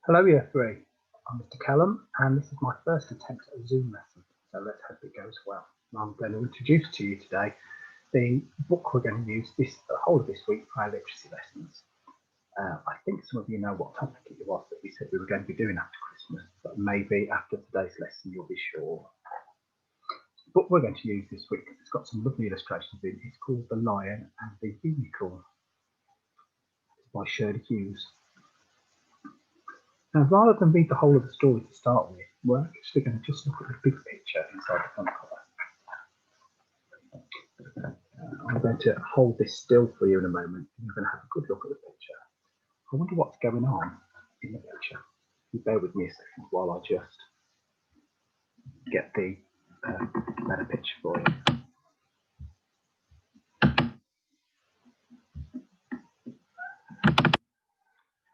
Hello Year 3, I'm Mr Callum and this is my first attempt at a Zoom lesson, so let's hope it goes well. I'm going to introduce to you today the book we're going to use the whole of this week for our literacy lessons. I think some of you know what topic it was that we said we were going to be doing after Christmas, but maybe after today's lesson you'll be sure. The book we're going to use this week, it's got some lovely illustrations in. It's called The Lion and the Unicorn. It's by Shirley Hughes. Now, rather than read the whole of the story to start with, we're actually going to just look at the big picture inside the front cover. I'm going to hold this still for you in a moment, and you're going to have a good look at the picture. I wonder what's going on in the picture. You bear with me a second while I just get the better picture for you.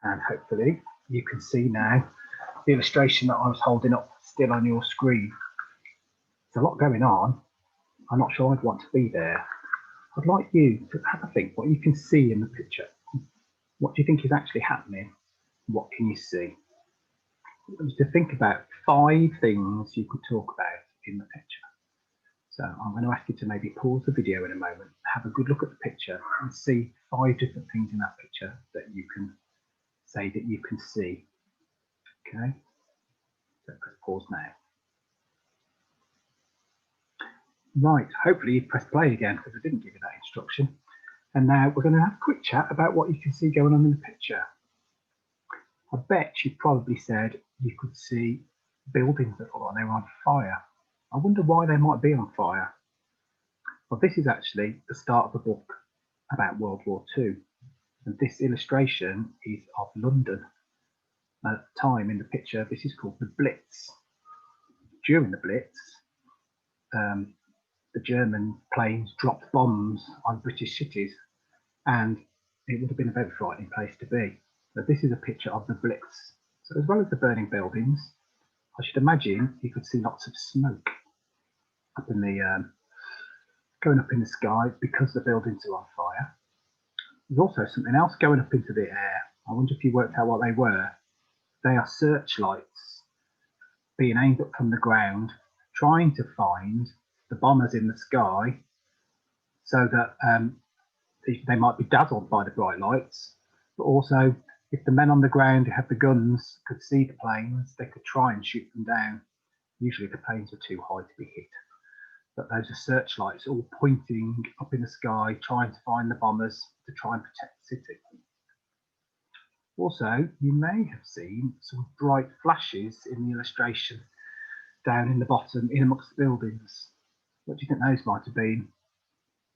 And hopefully you can see now the illustration that I was holding up still on your screen. There's a lot going on. I'm not sure I'd want to be there. I'd like you to have a think what you can see in the picture. What do you think is actually happening? What can you see? To think about 5 things you could talk about in the picture. So I'm going to ask you to maybe pause the video in a moment, have a good look at the picture and see 5 different things in that picture that you can say that you can see. Okay, so press pause now. Right, hopefully you press play again because I didn't give you that instruction. And now we're going to have a quick chat about what you can see going on in the picture. I bet you probably said you could see buildings that look like they were on fire. I wonder why they might be on fire. Well, this is actually the start of a book about World War II. And this illustration is of London. At the time in the picture, this is called the Blitz. During the Blitz, the German planes dropped bombs on British cities, and it would have been a very frightening place to be. So this is a picture of the Blitz. So as well as the burning buildings, I should imagine you could see lots of smoke up in the going up in the sky because the buildings are on fire. There's also something else going up into the air. I wonder if you worked out what they were. They are searchlights being aimed up from the ground, trying to find the bombers in the sky so that they might be dazzled by the bright lights, but also if the men on the ground who had the guns could see the planes, they could try and shoot them down. Usually the planes are too high to be hit, but those are searchlights all pointing up in the sky, trying to find the bombers to try and protect the city. Also, you may have seen some bright flashes in the illustration down in the bottom in amongst the buildings. What do you think those might have been?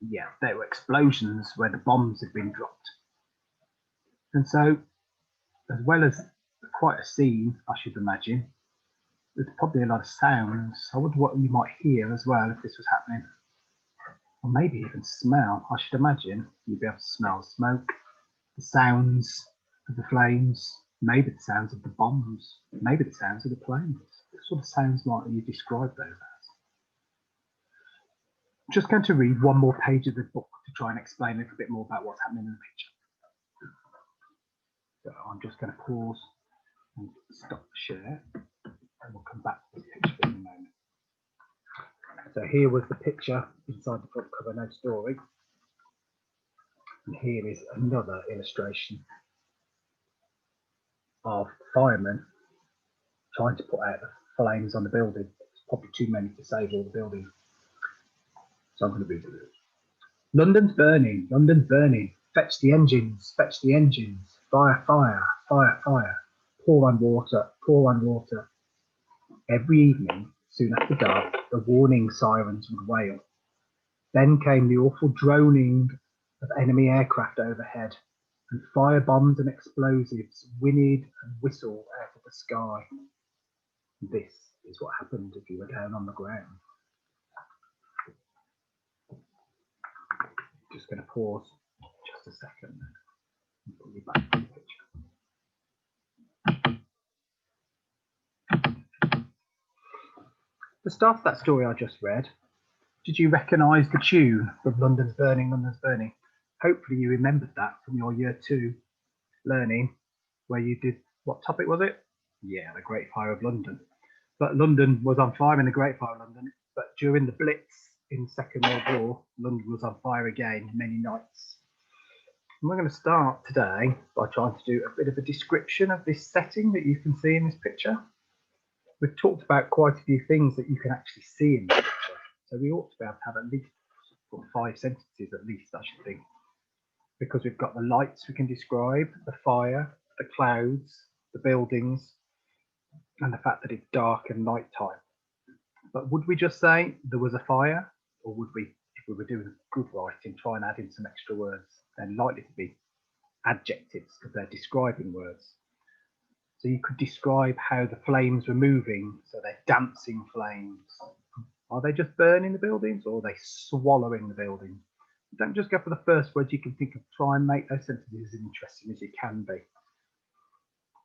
Yeah, they were explosions where the bombs had been dropped. And so, as well as quite a scene, I should imagine, there's probably a lot of sounds. I wonder what you might hear as well if this was happening. Or maybe even smell. I should imagine you'd be able to smell smoke, the sounds of the flames, maybe the sounds of the bombs, maybe the sounds of the planes. What sort of sounds might you describe those as? I'm just going to read one more page of the book to try and explain a little bit more about what's happening in the picture. So I'm just going to pause and stop the share, and we'll come back to the picture in a moment. So here was the picture inside the front cover, no story. And here is another illustration of firemen trying to put out the flames on the building. It's probably too many to save all the buildings. So I'm going to read it. London's burning, London's burning. Fetch the engines, fire, fire, fire, fire. Pour on water, pour on water. Every evening, soon after dark, the warning sirens would wail. Then came the awful droning of enemy aircraft overhead, and fire bombs and explosives whinnied and whistled out of the sky. This is what happened if you were down on the ground. Just going to pause just a second and put you back to the picture. The start of that story I just read, did you recognise the tune from London's Burning, London's Burning? Hopefully you remembered that from your year 2 learning, where you did What topic was it? Yeah, the Great Fire of London. But London was on fire in the Great Fire of London. But during the Blitz in the Second World War, London was on fire again many nights. And we're going to start today by trying to do a bit of a description of this setting that you can see in this picture. We've talked about quite a few things that you can actually see in the picture. So we ought to be able to have at least 5 sentences at least, I should think. Because we've got the lights we can describe, the fire, the clouds, the buildings, and the fact that it's dark and nighttime. But would we just say there was a fire? Or would we, if we were doing good writing, try and add in some extra words? They're likely to be adjectives because they're describing words. So you could describe how the flames were moving. So they're dancing flames. Are they just burning the buildings or are they swallowing the buildings? Don't just go for the first word you can think of. Try and make those sentences as interesting as you can be.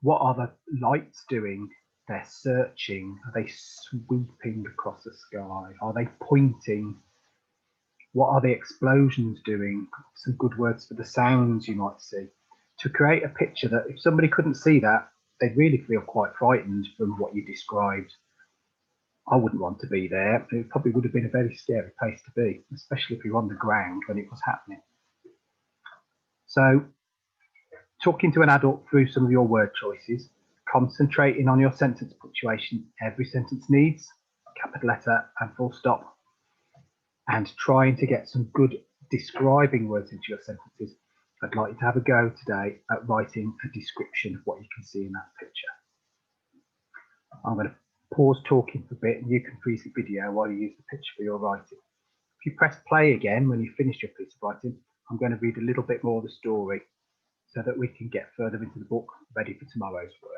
What are the lights doing? They're searching. Are they sweeping across the sky? Are they pointing? What are the explosions doing? Some good words for the sounds you might see. To create a picture that if somebody couldn't see that, they'd really feel quite frightened from what you described. I wouldn't want to be there. It probably would have been a very scary place to be, especially if you were on the ground when it was happening. So, talking to an adult through some of your word choices, concentrating on your sentence punctuation. Every sentence needs a capital letter and full stop. And trying to get some good describing words into your sentences. I'd like you to have a go today at writing a description of what you can see in that picture. I'm going to pause talking for a bit and you can freeze the video while you use the picture for your writing. If you press play again when you finish your piece of writing, I'm going to read a little bit more of the story so that we can get further into the book ready for tomorrow's work.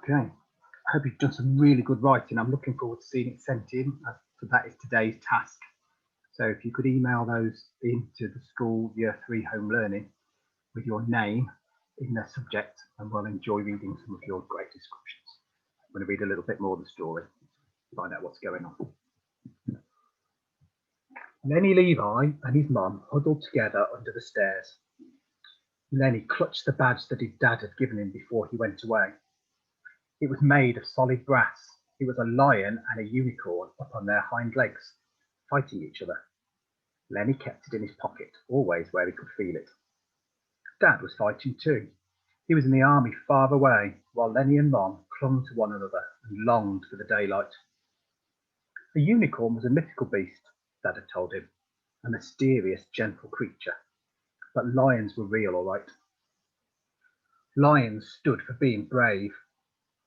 Okay, I hope you've done some really good writing. I'm looking forward to seeing it sent in. So that is today's task. So if you could email those into the school Year 3 home learning with your name in the subject, and we'll enjoy reading some of your great descriptions. I'm going to read a little bit more of the story, find out what's going on. Lenny Levi and his mum huddled together under the stairs. Lenny clutched the badge that his dad had given him before he went away. It was made of solid brass. It was a lion and a unicorn up on their hind legs, fighting each other. Lenny kept it in his pocket, always where he could feel it. Dad was fighting too. He was in the army far away, while Lenny and Mom clung to one another and longed for the daylight. The unicorn was a mythical beast, Dad had told him, a mysterious, gentle creature. But lions were real, all right. Lions stood for being brave.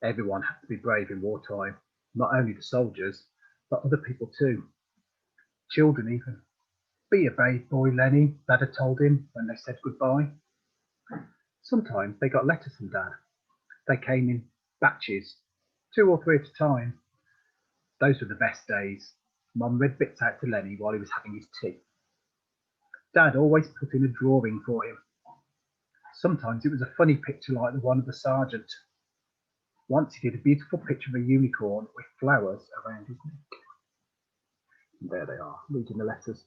Everyone had to be brave in wartime, not only the soldiers, but other people too. Children even. Be a brave boy, Lenny, Dad had told him when they said goodbye. Sometimes they got letters from Dad. They came in batches, 2 or 3 at a time. Those were the best days. Mum read bits out to Lenny while he was having his tea. Dad always put in a drawing for him. Sometimes it was a funny picture like the one of the sergeant. Once he did a beautiful picture of a unicorn with flowers around his neck. And there they are, reading the letters.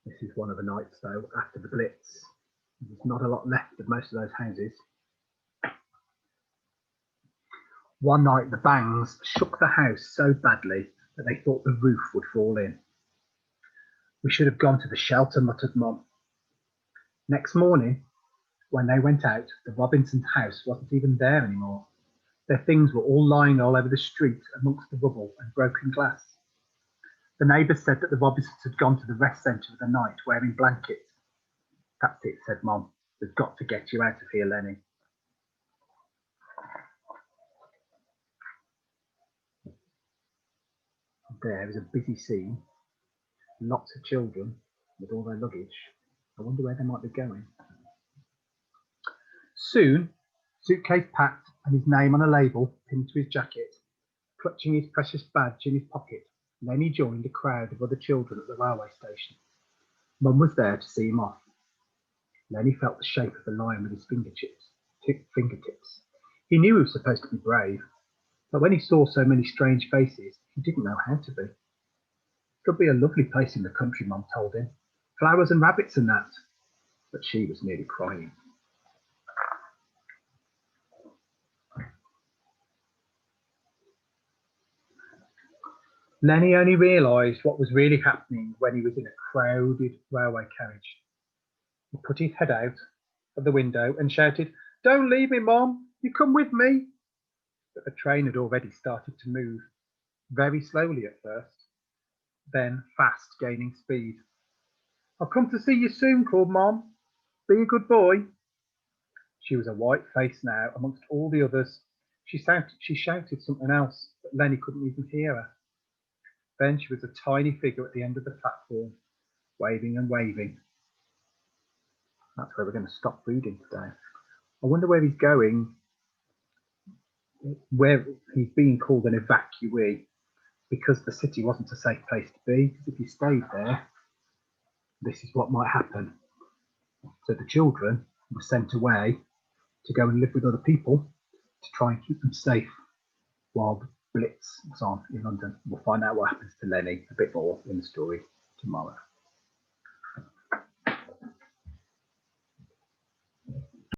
This is one of the nights, though, after the Blitz. There's not a lot left of most of those houses. One night, the bangs shook the house so badly that they thought the roof would fall in. We should have gone to the shelter, muttered Mum. Next morning, when they went out, the Robinsons' house wasn't even there anymore. Their things were all lying all over the street amongst the rubble and broken glass. The neighbours said that the Robinsons had gone to the rest centre for the night wearing blankets. That's it, said Mum. We've got to get you out of here, Lenny. There is a busy scene. Lots of children with all their luggage. I wonder where they might be going. Soon, suitcase packed and his name on a label pinned to his jacket, clutching his precious badge in his pocket, Lenny joined a crowd of other children at the railway station. Mum was there to see him off. Lenny felt the shape of the lion with his fingertips. fingertips. He knew he was supposed to be brave, but when he saw so many strange faces, he didn't know how to be. It'll be a lovely place in the country, Mum told him. Flowers and rabbits and that. But she was nearly crying. Lenny only realised what was really happening when he was in a crowded railway carriage. He put his head out of the window and shouted, "Don't leave me, Mum, you come with me." But the train had already started to move, very slowly at first, then fast, gaining speed. "I'll come to see you soon," called Mum. "Be a good boy." She was a white face now amongst all the others. She shouted something else, but Lenny couldn't even hear her. Then she was a tiny figure at the end of the platform, waving and waving. That's where we're going to stop reading today. I wonder where he's going, where he's being called an evacuee, because the city wasn't a safe place to be. Because if you stayed there, this is what might happen. So the children were sent away to go and live with other people to try and keep them safe while the Blitz was on in London. We'll find out what happens to Lenny a bit more in the story tomorrow.